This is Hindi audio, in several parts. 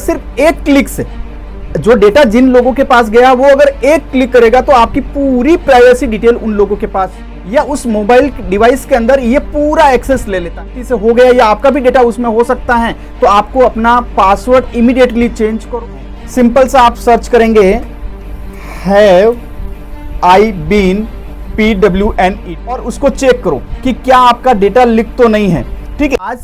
सिर्फ एक क्लिक से, जो डेटा जिन लोगों के पास गया वो अगर एक क्लिक करेगा तो आपकी पूरी प्राइवेसी डिटेल उन लोगों के पास या उस मोबाइल डिवाइस के अंदर ये पूरा एक्सेस ले लेता है। इसे हो गया या आपका भी डेटा उसमें हो सकता है, तो आपको अपना पासवर्ड इमीडिएटली चेंज करो। सिंपल सा आप सर्च करेंगे हैव आई बीन PWNE और उसको चेक करो कि क्या आपका डेटा लीक तो नहीं है। ठीक है, आज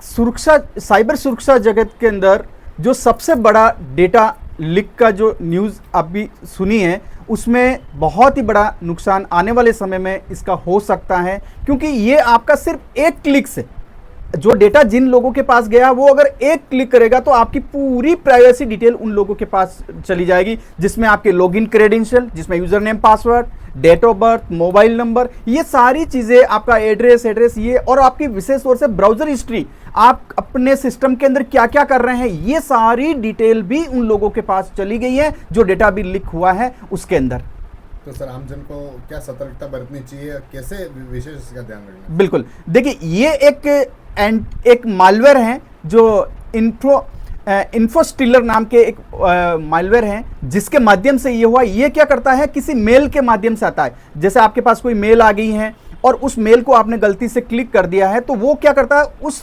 सुरक्षा, साइबर सुरक्षा जगत के अंदर जो सबसे बड़ा डेटा लीक का जो न्यूज़ अभी सुनी है, उसमें बहुत ही बड़ा नुकसान आने वाले समय में इसका हो सकता है, क्योंकि ये आपका सिर्फ एक क्लिक से, जो डेटा जिन लोगों के पास गया वो अगर एक क्लिक करेगा तो आपकी पूरी प्राइवेसी डिटेल उन लोगों के पास चली जाएगी, जिसमें आपके लॉगिन क्रेडेंशियल, जिसमें user name, password, date of birth, mobile number, ये सारी चीज़ें, आपका एड्रेस ये, और आपकी विशेष तौर से ब्राउजर हिस्ट्री, आप अपने सिस्टम के अंदर क्या क्या कर रहे हैं, ये सारी डिटेल भी उन लोगों के पास चली गई है जो डेटा भी लीक हुआ है उसके अंदर। तो सर आमजन को क्या सतर्कता बरतनी चाहिए, कैसे विशेष इसका ध्यान रखना? बिल्कुल, देखिए ये एक मालवेयर है जो इन्फोस्टीलर नाम के एक मालवेयर है, जिसके माध्यम से ये हुआ। ये क्या करता है, किसी मेल के माध्यम से आता है। जैसे आपके पास कोई मेल आ गई है और उस मेल को आपने गलती से क्लिक कर दिया है, तो वो क्या करता है, उस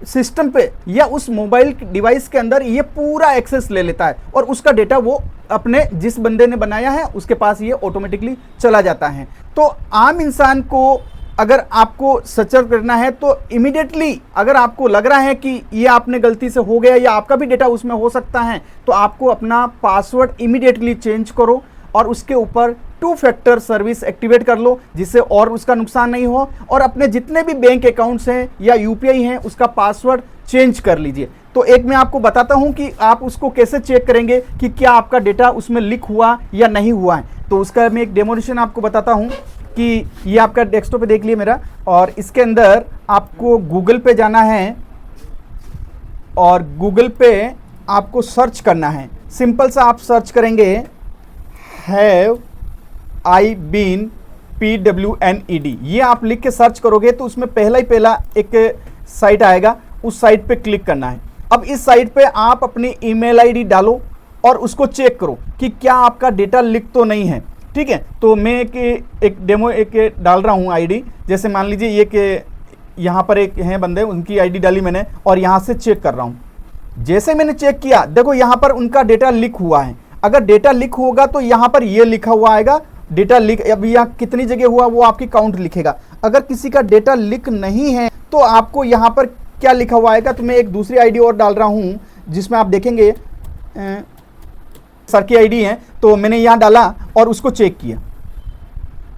सिस्टम पे या उस मोबाइल डिवाइस के अंदर ये पूरा एक्सेस ले लेता है और उसका डेटा वो अपने जिस बंदे ने बनाया है उसके पास ये ऑटोमेटिकली चला जाता है। तो आम इंसान को अगर आपको सचेत करना है तो इमीडिएटली, अगर आपको लग रहा है कि ये आपने गलती से हो गया या आपका भी डेटा उसमें हो सकता है, तो आपको अपना पासवर्ड इमीडिएटली चेंज करो और उसके ऊपर 2 फैक्टर सर्विस एक्टिवेट कर लो, जिससे और उसका नुकसान नहीं हो। और अपने जितने भी बैंक अकाउंट्स हैं या UPI हैं, उसका पासवर्ड चेंज कर लीजिए। तो एक मैं आपको बताता हूं कि आप उसको कैसे चेक करेंगे कि क्या आपका डेटा उसमें लीक हुआ या नहीं हुआ है। तो उसका मैं एक डेमोन्स्ट्रेशन आपको बताता हूं कि ये आपका डेस्कटॉप पे देख लिए मेरा, और इसके अंदर आपको गूगल पे जाना है और गूगल पे आपको सर्च करना है। सिंपल सा आप सर्च करेंगे हैव आई बीन PWNED, ये आप लिख के सर्च करोगे तो उसमें पहला एक साइट आएगा, उस साइट पे क्लिक करना है। अब इस साइट पे आप अपनी ईमेल ID डालो और उसको चेक करो कि क्या आपका डेटा लीक तो नहीं है। ठीक है, तो मैं एक डेमो डाल रहा हूँ ID। जैसे मान लीजिए ये कि यहाँ पर एक हैं बंदे, उनकी ID डाली मैंने और यहाँ से चेक कर रहा हूँ। जैसे मैंने चेक किया, देखो यहाँ पर उनका डेटा लीक हुआ है। अगर डेटा लीक होगा तो यहाँ पर ये लिखा हुआ आएगा डेटा लीक। अब यहाँ कितनी जगह हुआ वो आपकी काउंट लिखेगा। अगर किसी का डेटा लीक नहीं है तो आपको यहाँ पर क्या लिखा हुआ आएगा। तो मैं एक दूसरी ID और डाल रहा हूँ जिसमें आप देखेंगे सर की ID है, तो मैंने यहाँ डाला और उसको चेक किया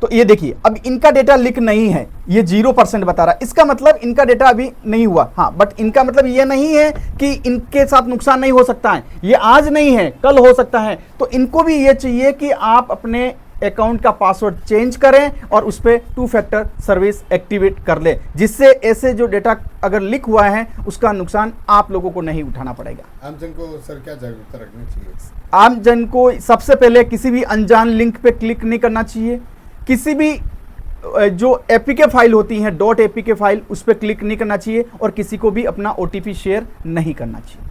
तो ये देखिए अब इनका डेटा लीक नहीं है, ये 0% बता रहा है। इसका मतलब इनका डेटा अभी नहीं हुआ। हाँ, बट इनका मतलब ये नहीं है कि इनके साथ नुकसान नहीं हो सकता है, ये आज नहीं है कल हो सकता है। तो इनको भी ये चाहिए कि आप अपने अकाउंट का पासवर्ड चेंज करें और उस पर 2 फैक्टर सर्विस एक्टिवेट कर ले, जिससे ऐसे जो डेटा अगर लीक हुआ है उसका नुकसान आप लोगों को नहीं उठाना पड़ेगा। आमजन को सर क्या जागरूकता रखनी चाहिए? आम जन को सबसे पहले किसी भी अनजान लिंक पे क्लिक नहीं करना चाहिए। किसी भी जो APK फाइल होती हैं .APK फाइल, उस पर क्लिक नहीं करना चाहिए और किसी को भी अपना OTP शेयर नहीं करना चाहिए।